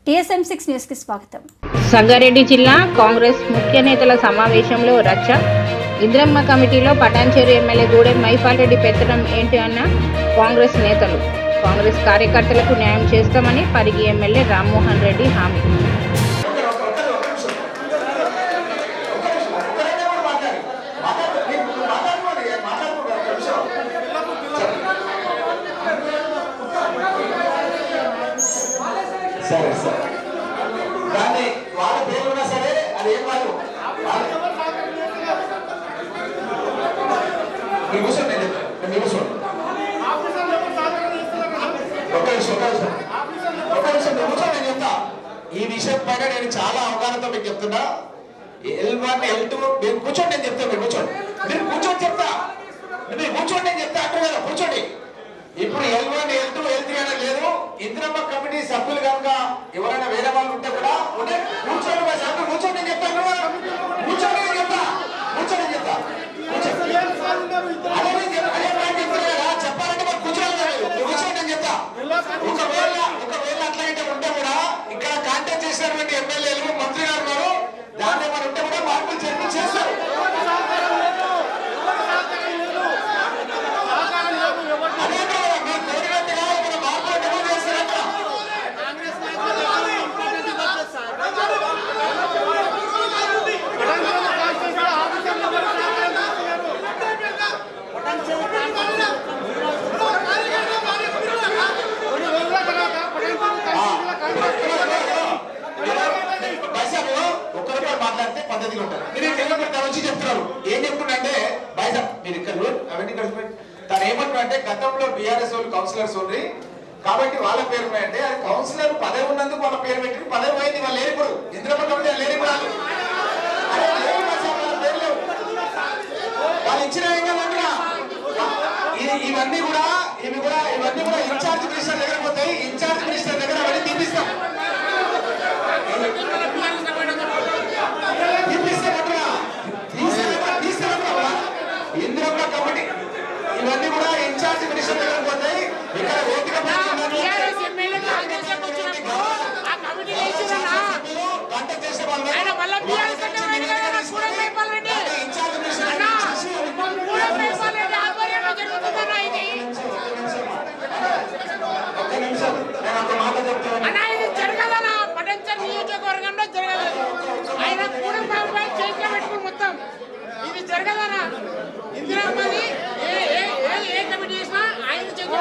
TSM6 news కి స్వాగతం. సంగారెడ్డి జిల్లా కాంగ్రెస్ ముఖ్య నేతల సమావేశంలో రచ్చ. ఇంద్రమ్మ కమిటీలో పటాన్చేరు ఎమ్మెల్యే గూడెం మైపాల్ రెడ్డి పెత్తనం ఏంటి అన్న కాంగ్రెస్ నేతలు. కాంగ్రెస్ కార్యకర్తలకు న్యాయం చేస్తామని పరిగి ఎమ్మెల్యే రామ్మోహన్ రెడ్డి హామీ. సరే సరే కానీ వాళ్ళ పేరు ఉన్నా సరే అది ఏం కాదు. మీరు కూర్చోండి, నేను చెప్తాను. మీరు కూర్చోండి, ఒక్క నిమిషం మీరు కూర్చోండి, నేను చెప్తా. ఈ విషయం పైన నేను చాలా అవగాహనతో మీకు చెప్తున్నా. L1 L2 మీరు కూర్చోండి, నేను చెప్తాను. మీరు కూర్చోండి, చెప్తా. మీరు కూర్చోండి, నేను చెప్తా అంటారు కదా, కూర్చోండి. ఇప్పుడు L1 L2 L3 అనేది లేదు. ఇంద్రమ్మ కమిటీ సభ్యులు కనుక ఎవరైనా వేరే వాళ్ళు ఉంటే కూడా కూర్చోండి, కూర్చోండి నేను చెప్తాను. కూర్చోండి నేను చెప్తా, చెప్పాలంటే మాకు కూర్చోండి నేను చెప్తా. ఒకవేళ అట్లయితే ఉంటే కూడా ఇక్కడ కాంటాక్ట్ చేసినటువంటి ఎమ్మెల్యేలు మంత్రి గారు ఉన్నారు, దాన్ని ఏమైనా ఉంటే కూడా మార్పులు చేస్తారు. మాట్లాడితే పద్ధతిగా ఉంటారు. మీరు వచ్చి చెప్తున్నారు. ఏం చెప్తుండే బైజా మీరు ఇక్కడ అవన్నీ కలిసి తను ఏమంటున్నారంటే గతంలో బీఆర్ఎస్ వాళ్ళు కౌన్సిలర్స్ ఉంది కాబట్టి వాళ్ళ పేరు ఉన్నాయంటే అది కౌన్సిలర్ పదవి ఉన్నందుకు వాళ్ళ పేరు పెట్టి పదవి పోయింది. వాళ్ళు లేరు ఇప్పుడు ఇంద్రమ్మ కమిటీ లేరు ఇప్పుడు వాళ్ళు ఇచ్చిన ఇవన్నీ కూడా ఇన్ఛార్జ్ మినిస్టర్ దగ్గర పోతాయి. ఇన్ఛార్జ్ మినిస్టర్ దగ్గర అవన్నీ తీపిస్తాం. ఇంద్రమ్మ కమిటీ ఇవన్నీ కూడా ఇన్ఛార్జ్ మినిస్టర్ దగ్గర పోతాయి. ఇక్కడ ఓపిక కాంటాక్ట్ చేసే వాళ్ళు ఇన్ఛార్జ్ మినిస్టర్ ఒక్క నిమిషం నేను ఒక మాట చెప్తాను. నియోజకవర్గంలో జరగలేదు. ఆయన కూడా చేతిలో పెట్టుకుని మొత్తం ఇది జరగదనా. ఇందిరామ్మది ఏ కమిటీ చేసినా ఆయన చేతిలో